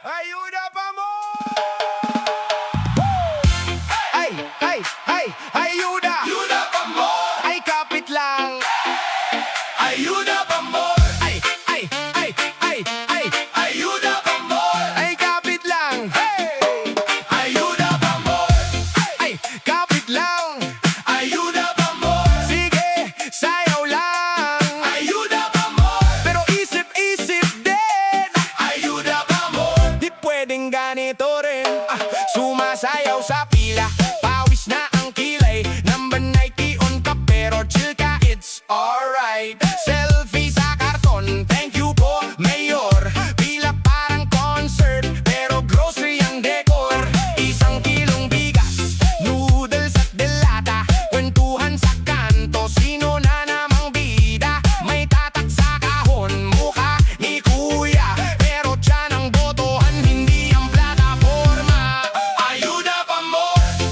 Ayuda pa mo! Ay, ay, ay, ayuda! Ayuda pa mo! Ay, kapit lang! Ayuda pa mo! Ay, ay, ay, ay, ay, Ayuda pa mo! ay, kapit lang! Hey! Ayuda pa mo! Ay, kapit lang! Ayuda pa mo! Sige, sayaw lang! Ayuda pa mo! Pero isip-isip din! Ayuda pa mo! Di pwedeng ganito rin. Sumasayaw sa pila, pawis na ang kilay. Number 90 on ka pero chill ka, it's alright. Selfie sa karton, thank you po, Mayor. Pila parang concert, pero grocery ang decor. Isang kilong bigas, noodles at delata. Kwentuhan sa kanto, sino na namang bida? May tatak sa kahon, mukha ni Kuya. Pero tiyan ang botohan, hindi ang plataforma. Ayuda pa mo!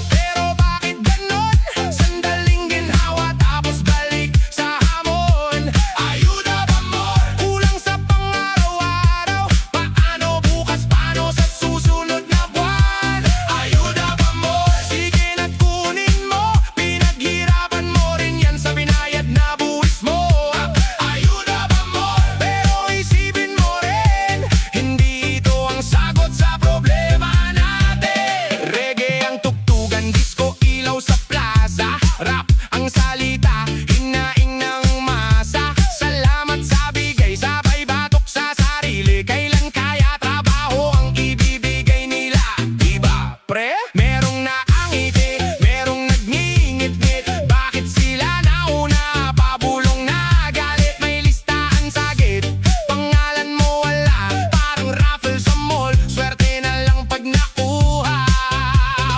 Pero bakit ganon? Sandaling ginhawa tapos balik sa hamon. Ayuda pa mo! Kulang sa pang-araw-araw. Paano bukas, paano sa susunod na buwan? Ayuda pa mo! Sige na't kunin mo, pinaghirapan mo rin yan sa binayad na buwis mo. Ayuda pa mo! Pero isipin mo rin, hindi ito ang sagot sa problema natin. Reggae ang tugtugan, disco ilaw sa plaza. Rap ang salita, hinaing ng masa. Salamat sa bigay, sabay batok sa sarili. Kailan kaya trabaho ang ibibigay nila? Diba, pre? Merong naangiti, merong nagngingit-ngit. Bakit sila nauna, pabulong na galit? May listahan sa gate, pangalan mo wala. Parang raffle sa mall, swerte na lang pag nakuha.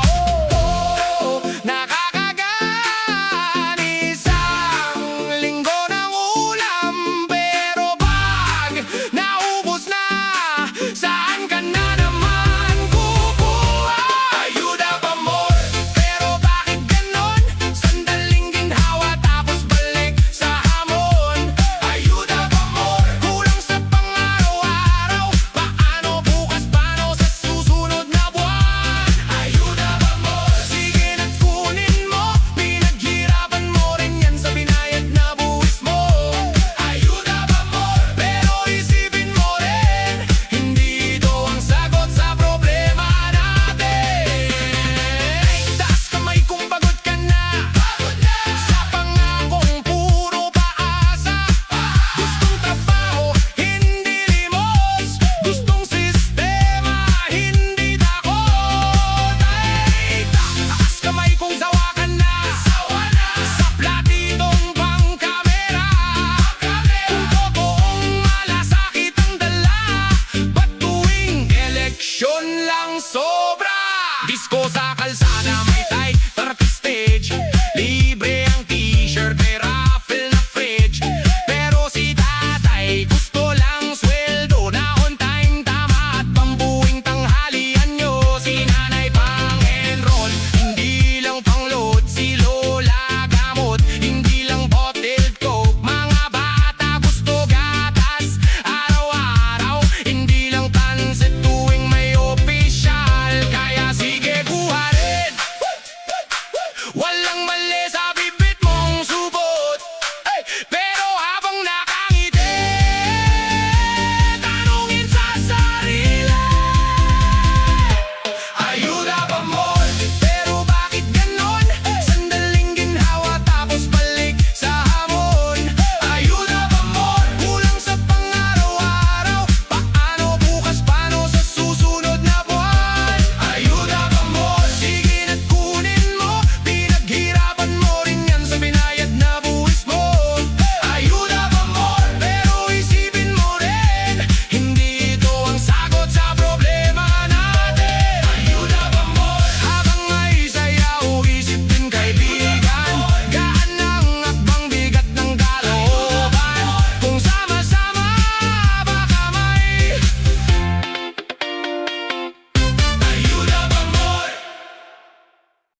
Oh, nakakagaan, isang linggo ng ulam. Pero pag naubos na, saan ka na naman kukuha? Ayuda pa mo! Pero bakit ganon? Sandaling ginhawa tapos balik sa hamon. Ayuda pa mo! Kulang sa pang-araw-araw. Paano bukas, paano sa susunod na buwan? Ayuda pa mo! Sige na't kunin mo, pinaghirapan mo rin yan sa binayad na buwis mo. Ayuda pa mo! Pero isipin mo rin, hindi ito ang sagot sa problema natin. Taas kamay kung pagod ka na, Pagod na! sa pangakong puro paasa. Gustong trabaho, hindi limos. Gustong sistema, hindi takot. Ay, taas kamay kung sawa ka na, Sawa na! sa platitong pang-kamera. Kung totoong malasakit ang dala, ba't tuwing eleksyon lang sobra? Disko sa kalsada,